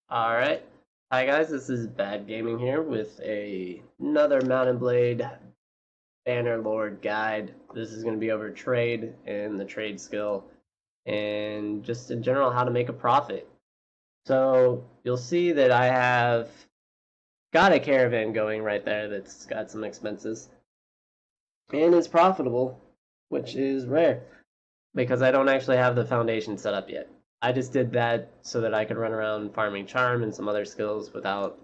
Alright. Hi guys, this is Bad Gaming here with another Mount and Blade Banner Lord guide. This is going to be over trade and the trade skill and just in general how to make a profit. So you'll see that I have got a caravan going right there that's got some expenses and is profitable, which is rare because I don't actually have the foundation set up yet. I just did that so that I could run around farming charm and some other skills without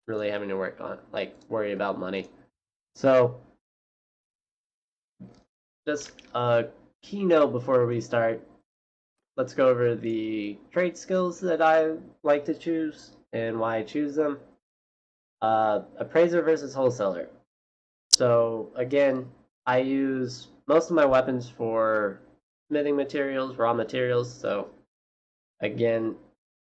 really having to worry about money. So just a keynote before we start. Let's go over the trade skills that I like to choose and why I choose them. Appraiser versus wholesaler. So again, I use most of my weapons for smithing materials, raw materials. So again,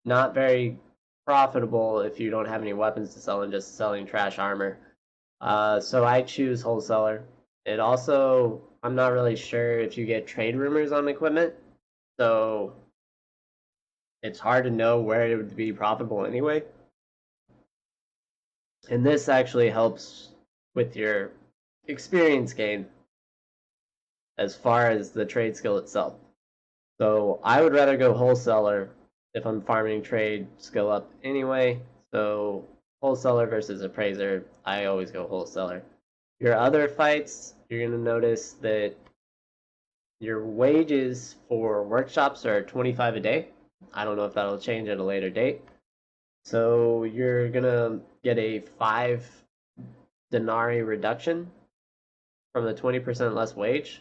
not very profitable if you don't have any weapons to sell and just selling trash armor. So I choose wholesaler. It also, I'm not really sure if you get trade rumors on equipment, so it's hard to know where it would be profitable anyway. And this actually helps with your experience gain as far as the trade skill itself. So I would rather go wholesaler if I'm farming trade skill up anyway. So wholesaler versus appraiser, I always go wholesaler. Your other fights, you're going to notice that your wages for workshops are 25 a day. I don't know if that'll change at a later date. So you're going to get a 5 denarii reduction from the 20% less wage.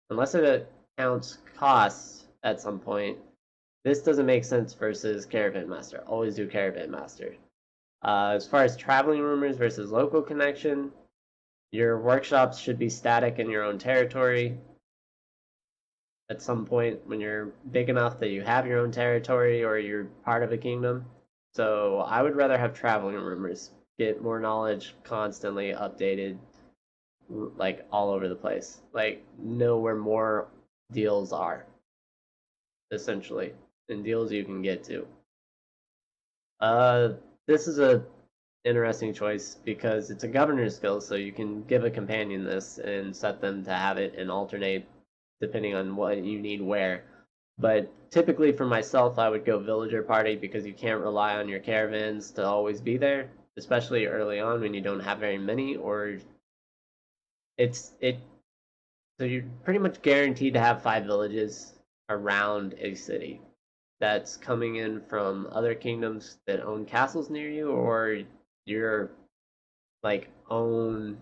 Unless it counts costs at some point, this doesn't make sense versus Caravan Master. Always do Caravan Master. As far as traveling rumors versus local connection, your workshops should be static in your own territory. At some point when you're big enough that you have your own territory or you're part of a kingdom. So I would rather have traveling rumors, get more knowledge constantly updated, like all over the place. Like know where more deals are, essentially, and deals you can get to. This is a interesting choice because it's a governor's skill, so you can give a companion this and set them to have it and alternate depending on what you need where. But typically for myself, I would go villager party because you can't rely on your caravans to always be there, especially early on when you don't have very many, or so you're pretty much guaranteed to have 5 villages around a city that's coming in from other kingdoms that own castles near you, or your own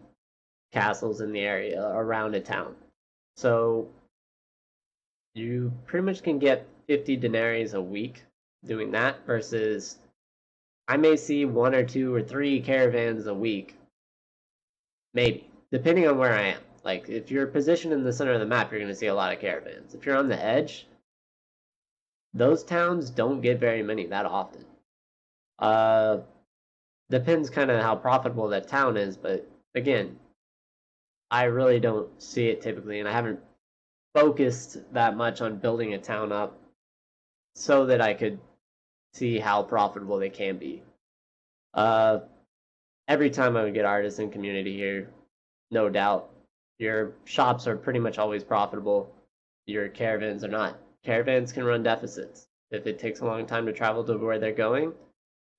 castles in the area around a town. So you pretty much can get 50 denarii a week doing that versus I may see 1 or 2 or 3 caravans a week, maybe, depending on where I am. Like if you're positioned in the center of the map, you're going to see a lot of caravans. If you're on the edge, those towns don't get very many that often. Depends kind of how profitable that town is, but again, I really don't see it typically, and I haven't focused that much on building a town up so that I could see how profitable they can be. Every time I would get artisan community here, no doubt, your shops are pretty much always profitable. Your caravans are not. Caravans can run deficits if it takes a long time to travel to where they're going,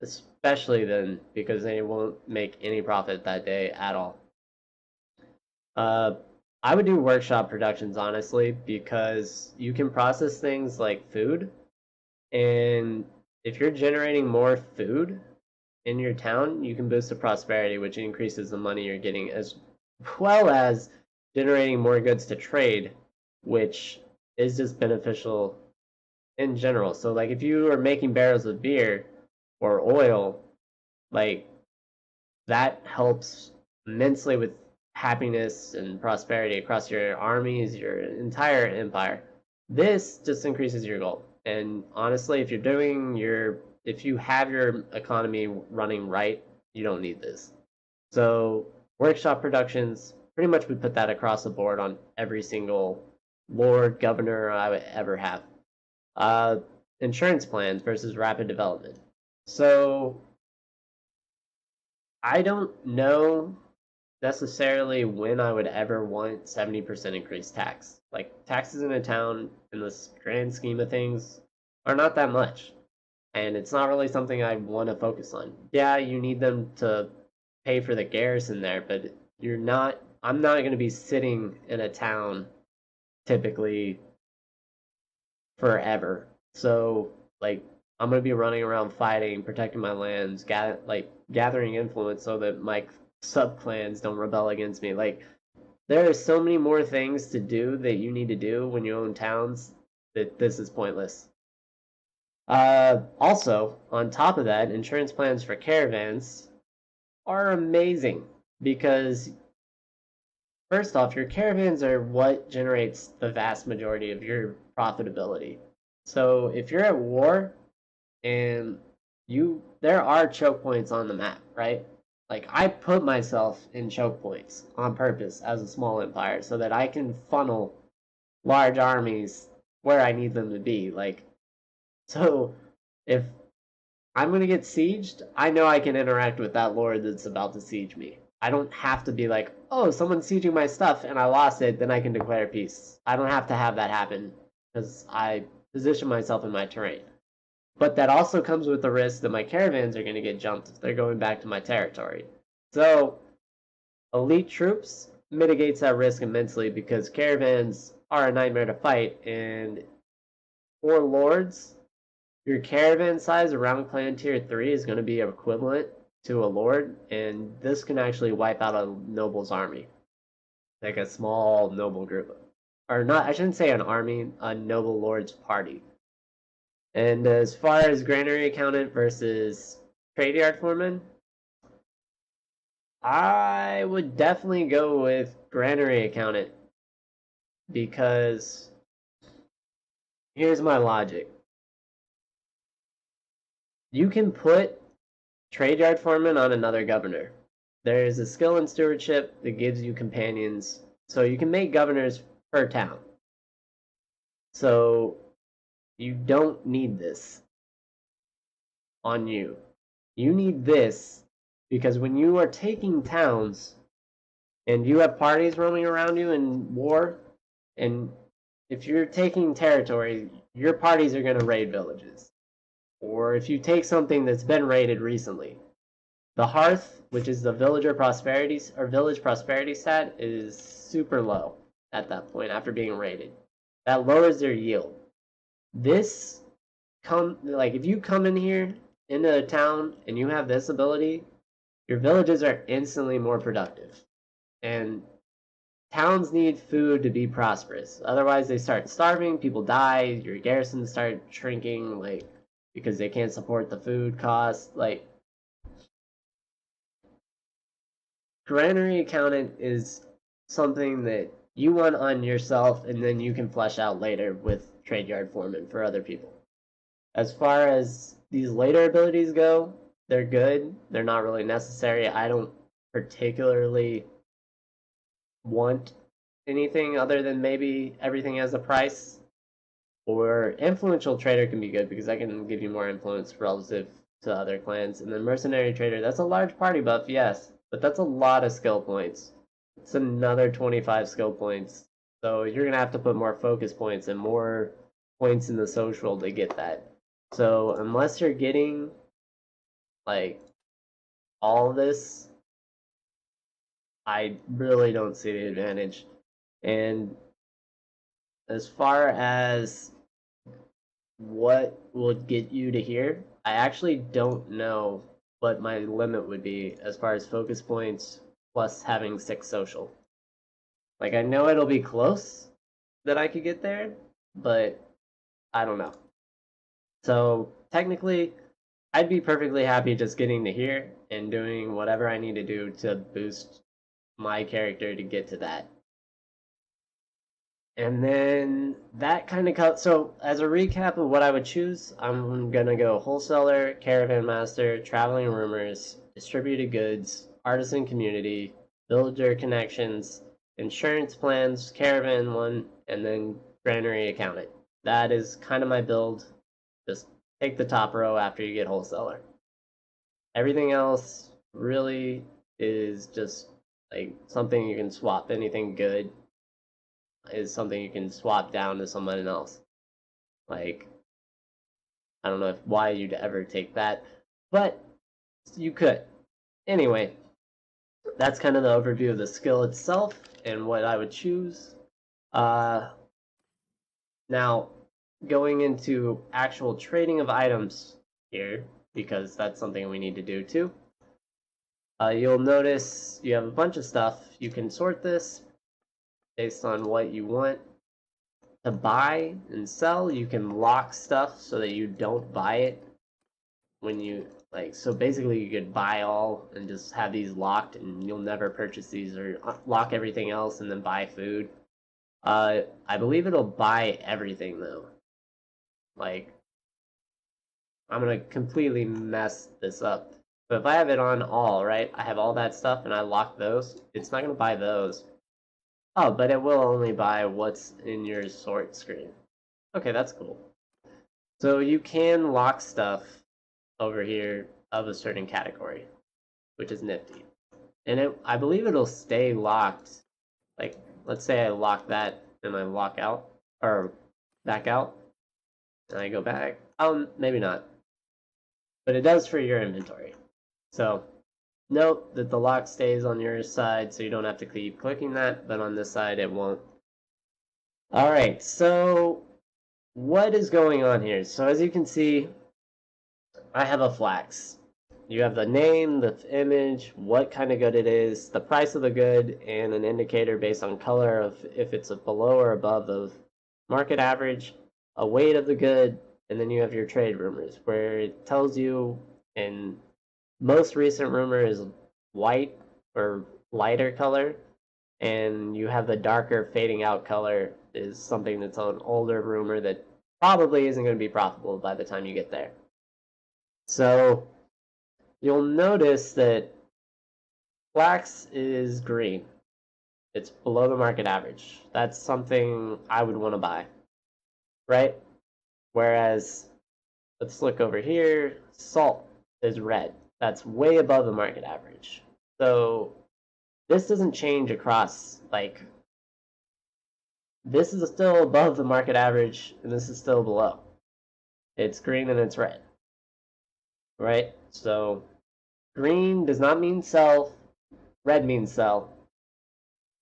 especially then because they won't make any profit that day at all. I would do workshop productions, honestly, because you can process things like food, and if you're generating more food in your town, you can boost the prosperity, which increases the money you're getting, as well as generating more goods to trade, which is just beneficial in general. So, like, if you are making barrels of beer or oil, like, that helps immensely with happiness and prosperity across your armies, your entire empire. This just increases your gold. And honestly, if you have your economy running right, you don't need this. So workshop productions, pretty much we put that across the board on every single lord, governor I would ever have. Insurance plans versus rapid development. So I don't know necessarily when I would ever want 70% increased tax. Like, taxes in a town, in this grand scheme of things, are not that much. And it's not really something I want to focus on. Yeah, you need them to pay for the garrison there, but I'm not going to be sitting in a town typically forever. So, like, I'm gonna be running around fighting, protecting my lands, gathering influence so that my sub clans don't rebel against me. Like, there are so many more things to do that you need to do when you own towns that this is pointless. Also, on top of that, insurance plans for caravans are amazing because first off, your caravans are what generates the vast majority of your profitability. So if you're at war and there are choke points on the map, right? Like I put myself in choke points on purpose as a small empire so that I can funnel large armies where I need them to be. Like so if I'm gonna get sieged, I know I can interact with that lord that's about to siege me. I don't have to be like, oh, someone's sieging my stuff and I lost it, then I can declare peace. I don't have to have that happen because I position myself in my terrain. But that also comes with the risk that my caravans are going to get jumped if they're going back to my territory. So, elite troops mitigates that risk immensely because caravans are a nightmare to fight, and for lords, your caravan size around clan tier 3 is going to be equivalent to a lord, and this can actually wipe out a noble's army. Like a small noble group. Or not, I shouldn't say an army, a noble lord's party. And as far as granary accountant versus trade yard foreman, I would definitely go with granary accountant because here's my logic. You can put trade yard foreman on another governor. There's a skill in stewardship that gives you companions, so you can make governors per town. So you don't need this on you. You need this because when you are taking towns and you have parties roaming around you in war, and if you're taking territory, your parties are going to raid villages. Or if you take something that's been raided recently, the hearth, which is the villager prosperity or village prosperity stat, is super low at that point after being raided. That lowers their yield. This if you come in here into a town and you have this ability, your villages are instantly more productive. And towns need food to be prosperous. Otherwise, they start starving, people die, your garrisons start shrinking, like, because they can't support the food costs. Like, granary accountant is something that you want on yourself and then you can flesh out later with trade yard foreman for other people. As far as these later abilities go, they're good. They're not really necessary. I don't particularly want anything other than maybe everything has a price. Or influential trader can be good because I can give you more influence relative to other clans. And then mercenary trader, that's a large party buff, yes, but that's a lot of skill points. It's another 25 skill points. So you're gonna have to put more focus points and more points in the social to get that. So unless you're getting like all this, I really don't see the advantage. And as far as what would get you to here, I actually don't know what my limit would be as far as focus points plus having 6 social. Like, I know it'll be close that I could get there, but I don't know. So, technically, I'd be perfectly happy just getting to here and doing whatever I need to do to boost my character to get to that. And then that kind of so as a recap of what I would choose, I'm gonna go wholesaler, caravan master, traveling rumors, distributed goods, artisan community, villager connections, insurance plans, caravan one, and then granary accountant. That is kind of my build. Just take the top row after you get wholesaler. Everything else really is just like something you can swap. Anything good is something you can swap down to someone else. Like, I don't know why you'd ever take that, but you could. Anyway, that's kind of the overview of the skill itself and what I would choose. Uh, Now, going into actual trading of items here, because that's something we need to do too. You'll notice you have a bunch of stuff. You can sort this based on what you want to buy and sell. You can lock stuff so that you don't buy it when you like. So basically, you could buy all and just have these locked, and you'll never purchase these, or lock everything else and then buy food. I believe it'll buy everything though. Like, I'm gonna completely mess this up. But if I have it on all, right, I have all that stuff and I lock those, it's not gonna buy those. Oh, but it will only buy what's in your sort screen. Okay, that's cool. So you can lock stuff over here of a certain category, which is nifty. And I believe it'll stay locked. Like, let's say I lock that and I lock out, or back out, and I go back. Maybe not. But it does for your inventory. So note that the lock stays on your side, so you don't have to keep clicking that, but on this side it won't. Alright, so what is going on here? So as you can see, I have a flax. You have the name, the image, what kind of good it is, the price of the good, and an indicator based on color of if it's below or above the market average, a weight of the good, and then you have your trade rumors, where it tells you, and most recent rumor is white or lighter color, and you have the darker fading out color is something that's an older rumor that probably isn't going to be profitable by the time you get there. So you'll notice that flax is green. It's below the market average. That's something I would want to buy, right? Whereas, let's look over here, salt is red. That's way above the market average. So this doesn't change across, like, this is still above the market average, and this is still below. It's green and it's red, right? So green does not mean sell, red means sell,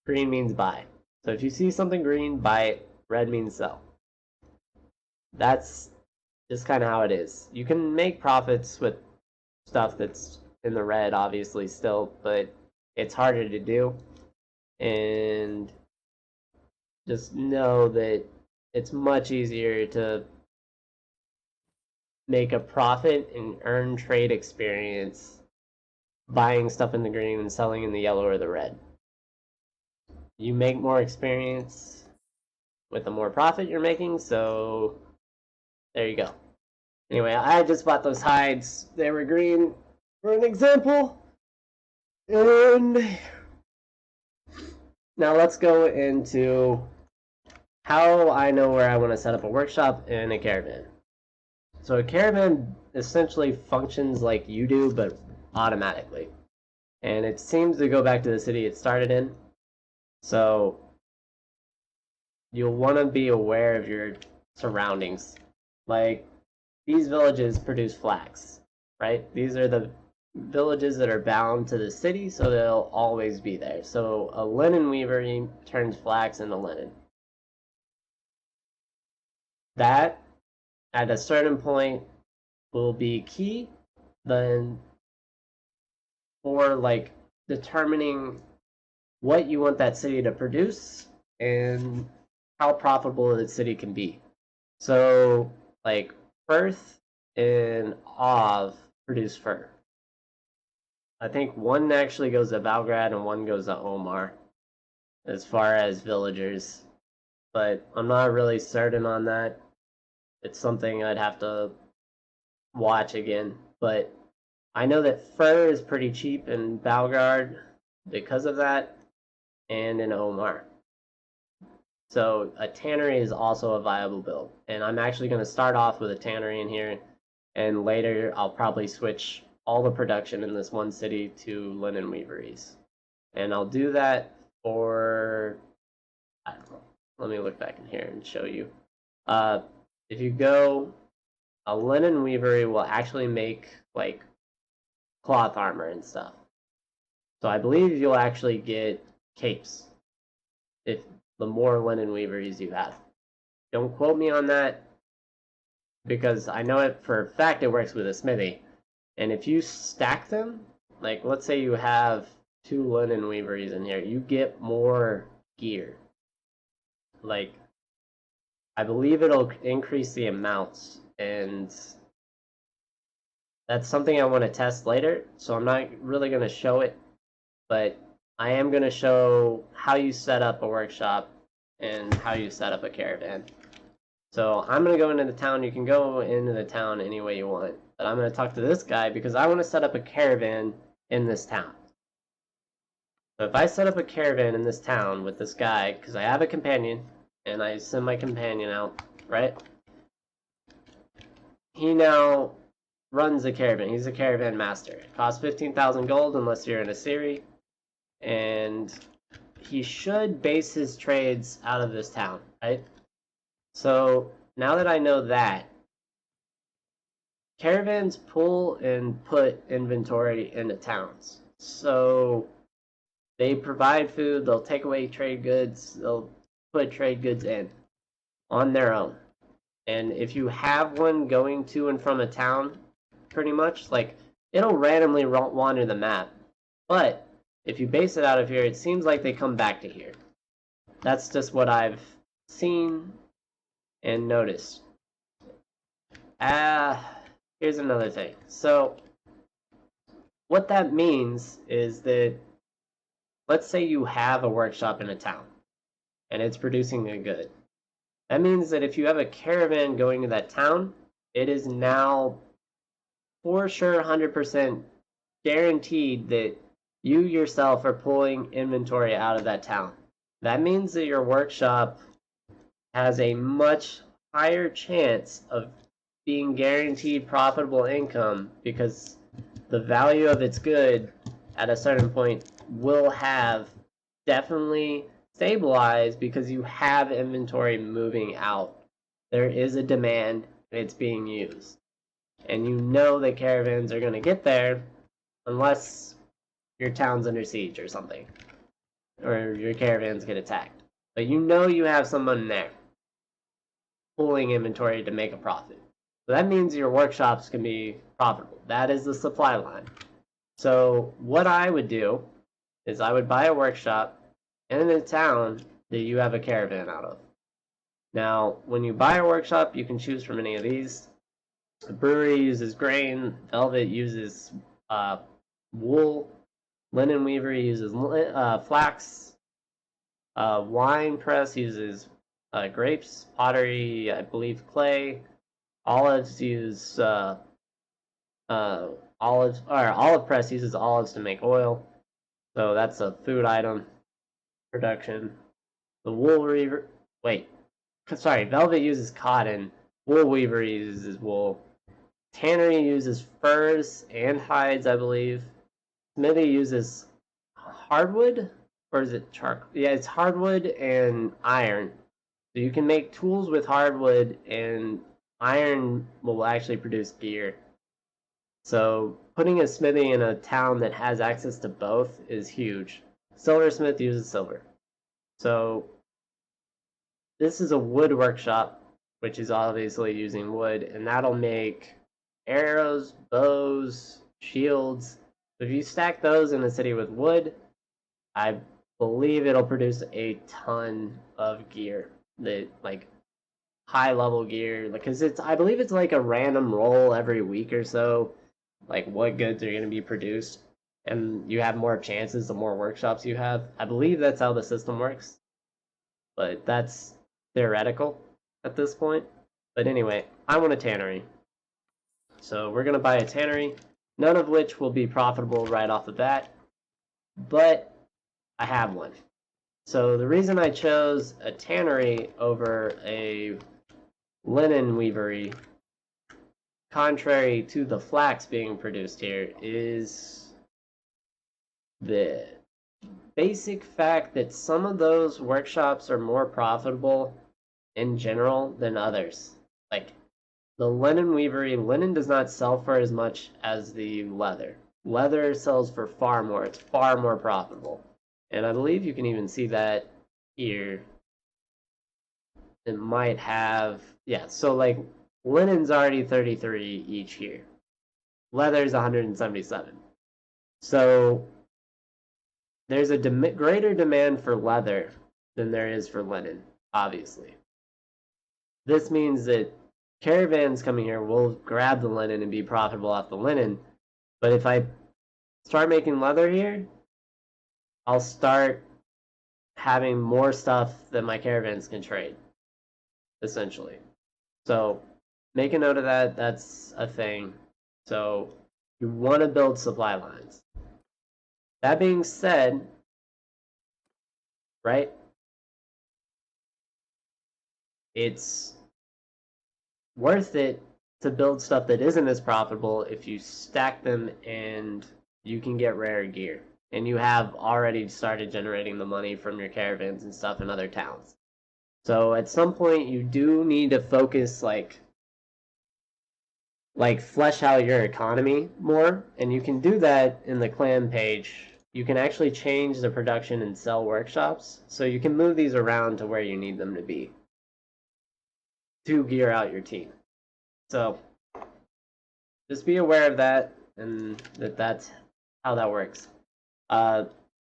green means buy. So if you see something green, buy it, red means sell. That's just kind of how it is. You can make profits with stuff that's in the red, obviously, still, but it's harder to do. And just know that it's much easier to make a profit and earn trade experience buying stuff in the green and selling in the yellow or the red. You make more experience with the more profit you're making, so there you go. Anyway, I just bought those hides. They were green for an example. And now let's go into how I know where I want to set up a workshop in a caravan. So a caravan essentially functions like you do, but automatically. And it seems to go back to the city it started in. So you'll want to be aware of your surroundings. Like, these villages produce flax, right? These are the villages that are bound to the city, so they'll always be there. So a linen weaver turns flax into linen. That, at a certain point, will be key then for like determining what you want that city to produce and how profitable the city can be. So like Perth and Ov produce fur. I think one actually goes to Valgrad and one goes to Omar as far as villagers, but I'm not really certain on that. It's something I'd have to watch again, but I know that fur is pretty cheap in Valgard because of that, and in Omar. So a tannery is also a viable build, and I'm actually going to start off with a tannery in here, and later I'll probably switch all the production in this one city to linen weaveries. And I'll do that for, I don't know, let me look back in here and show you. If you go, a linen weavery will actually make like cloth armor and stuff. So I believe you'll actually get capes if the more linen weaveries you have. Don't quote me on that, because I know it for a fact it works with a smithy. And if you stack them, like let's say you have 2 linen weaveries in here, you get more gear. Like, I believe it'll increase the amounts, and that's something I want to test later, so I'm not really going to show it, but I am going to show how you set up a workshop and how you set up a caravan. So I'm going to go into the town. You can go into the town any way you want, but I'm going to talk to this guy because I want to set up a caravan in this town. So if I set up a caravan in this town with this guy, because I have a companion, and I send my companion out, right? He now runs a caravan. He's a caravan master. It costs 15,000 gold unless you're in a series, and he should base his trades out of this town, right? So now that I know that, caravans pull and put inventory into towns. So they provide food, they'll take away trade goods, they'll put trade goods in on their own. And if you have one going to and from a town, pretty much, like, it'll randomly wander the map. But if you base it out of here, it seems like they come back to here. That's just what I've seen and noticed. Here's another thing. So what that means is that, let's say you have a workshop in a town and it's producing a good. That means that if you have a caravan going to that town, it is now for sure 100% guaranteed that you yourself are pulling inventory out of that town. That means that your workshop has a much higher chance of being guaranteed profitable income, because the value of its good at a certain point will have definitely stabilized because you have inventory moving out. There is a demand and it's being used. And you know that caravans are going to get there unless your town's under siege or something, or your caravans get attacked. But you know you have someone there pulling inventory to make a profit. So that means your workshops can be profitable. That is the supply line. So what I would do is I would buy a workshop in a town that you have a caravan out of. Now, when you buy a workshop, you can choose from any of these. The brewery uses grain, Velvet uses wool, Linen Weavery uses flax, Wine Press uses grapes, Pottery, I believe, clay, Olives use Olive Press uses olives to make oil, so that's a food item production. The Wool Weaver, Velvet uses cotton, Wool Weaver uses wool. Tannery uses furs and hides, I believe. Smithy uses hardwood, or is it charcoal? Yeah, it's hardwood and iron. So you can make tools with hardwood, and iron will actually produce gear. So putting a smithy in a town that has access to both is huge. Silversmith uses silver. So this is a wood workshop, which is obviously using wood, and that'll make arrows, bows, shields. If you stack those in a city with wood, I believe it'll produce a ton of gear, that like high level gear, because I believe it's like a random roll every week or so, like what goods are going to be produced, and you have more chances the more workshops you have. I believe that's how the system works, but that's theoretical at this point. But anyway, I want a tannery. So we're going to buy a tannery, none of which will be profitable right off the bat, but I have one. So the reason I chose a tannery over a linen weavery contrary to the flax being produced here, is the basic fact that some of those workshops are more profitable in general than others. Like the linen weavery, linen does not sell for as much as the leather. Leather sells for far more. It's far more profitable. And I believe you can even see that here. It might have, yeah, so like linen's already 33 each here. Leather's 177. So there's a greater demand for leather than there is for linen, obviously. This means that caravans coming here will grab the linen and be profitable off the linen. But if I start making leather here, I'll start having more stuff that my caravans can trade, essentially. So make a note of that. That's a thing. So you want to build supply lines. That being said, right, it's worth it to build stuff that isn't as profitable if you stack them and you can get rare gear. And you have already started generating the money from your caravans and stuff in other towns. So at some point you do need to focus like flesh out your economy more, and you can do that in the clan page. You can actually change the production and sell workshops, so you can move these around to where you need them to be to gear out your team. So just be aware of that, and that's how that works.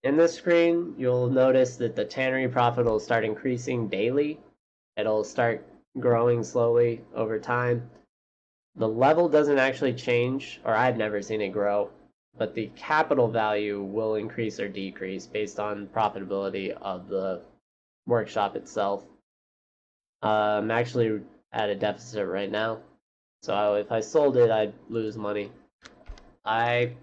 In this screen, you'll notice that the tannery profit will start increasing daily. It'll start growing slowly over time. The level doesn't actually change, or I've never seen it grow, but the capital value will increase or decrease based on profitability of the workshop itself. I'm actually at a deficit right now, so if I sold it, I'd lose money. I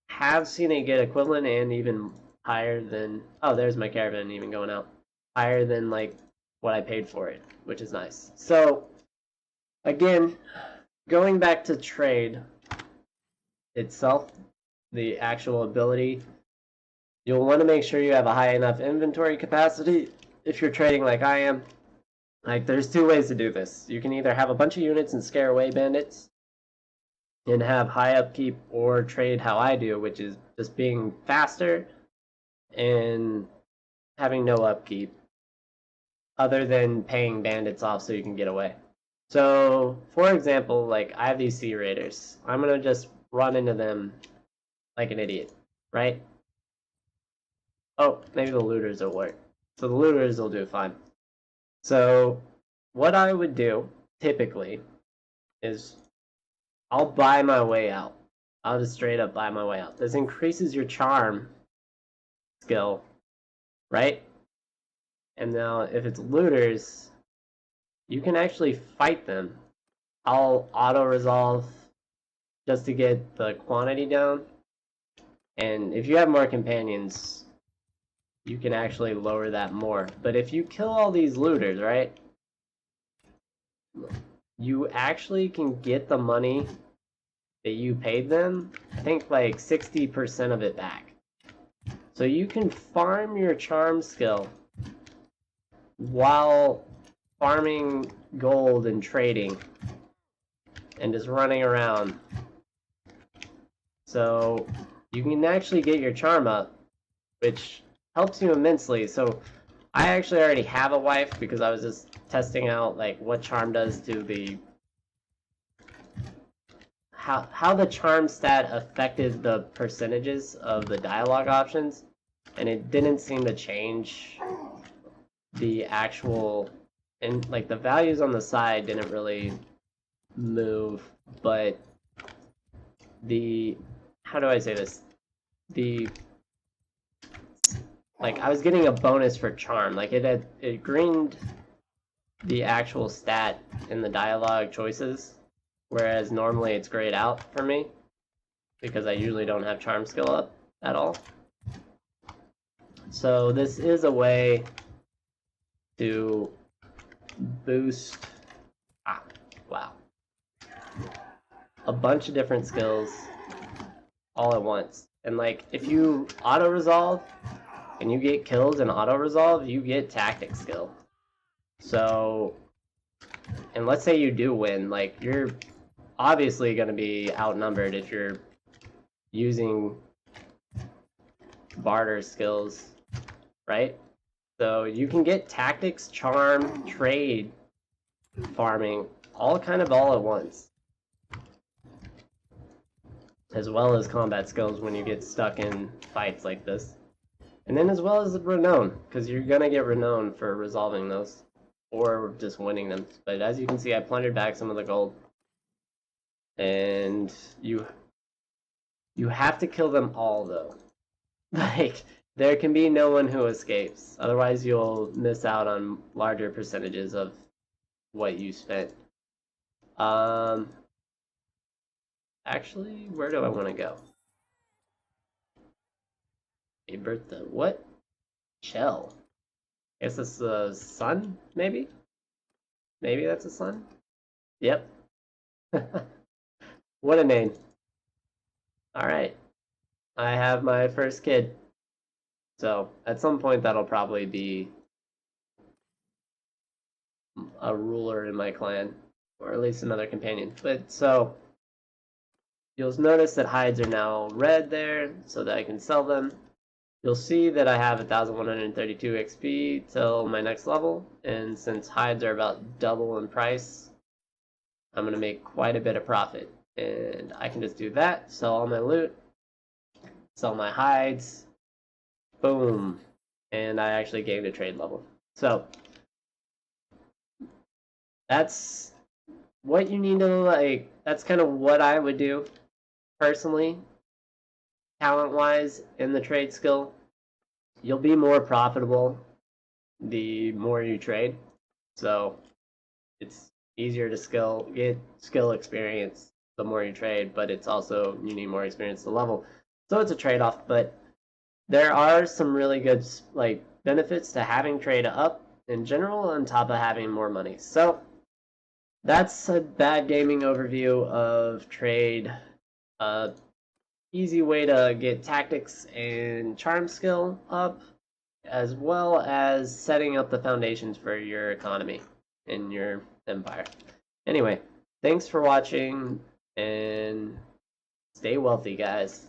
have seen it get equivalent and even higher than, oh, there's my caravan even going out, higher than like what I paid for it, which is nice. So again, going back to trade itself, the actual ability, you'll want to make sure you have a high enough inventory capacity if you're trading like I am. Like, there's two ways to do this. You can either have a bunch of units and scare away bandits and have high upkeep, or trade how I do, which is just being faster and having no upkeep other than paying bandits off so you can get away. So, for example, like I have these sea raiders. I'm going to just run into them like an idiot, right? Oh, maybe the looters will work. So the looters will do fine. So what I would do, typically, is I'll buy my way out. I'll just straight up buy my way out. This increases your charm skill, right? And now if it's looters, you can actually fight them. I'll auto-resolve just to get the quantity down. And if you have more companions, you can actually lower that more. But if you kill all these looters, right, you actually can get the money that you paid them, I think like 60% of it back. So you can farm your charm skill while farming gold and trading and just running around. So you can actually get your charm up, which helps you immensely. So I actually already have a wife because I was just testing out like what charm does to the how the charm stat affected the percentages of the dialogue options, and it didn't seem to change the actual, and like the values on the side didn't really move, but the, how do I say this, the, like I was getting a bonus for charm, like it greened the actual stat in the dialogue choices, whereas normally it's grayed out for me because I usually don't have charm skill up at all. So this is a way to boost, wow, a bunch of different skills all at once. And like, if you auto resolve and you get kills in auto resolve, you get tactic skill. So, and let's say you do win, like, you're obviously going to be outnumbered if you're using barter skills, right? So you can get tactics, charm, trade, farming, all all at once. As well as combat skills when you get stuck in fights like this. And then as well as renown, because you're going to get renown for resolving those. Or just winning them. But as you can see, I plundered back some of the gold. And you have to kill them all, though. Like, there can be no one who escapes. Otherwise, you'll miss out on larger percentages of what you spent. Actually, where do I want to go? A Bertha. What? Shell. I guess it's the sun, maybe? Maybe that's a sun? Yep. What a name. Alright. I have my first kid. So, at some point that'll probably be a ruler in my clan. Or at least another companion. But, so, you'll notice that hides are now red there, so that I can sell them. You'll see that I have 1,132 XP till my next level, and since hides are about double in price, I'm going to make quite a bit of profit. And I can just do that, sell all my loot, sell my hides, boom, and I actually gained a trade level. So, that's what you need to, like, that's kind of what I would do, personally, talent-wise, in the trade skill. You'll be more profitable the more you trade. So, it's easier to get skill experience the more you trade, but it's also, you need more experience to level. So it's a trade-off, but there are some really good like benefits to having trade up in general on top of having more money. So that's a bad gaming overview of trade. Easy way to get tactics and charm skill up, as well as setting up the foundations for your economy in your empire. Anyway, thanks for watching, and stay wealthy, guys.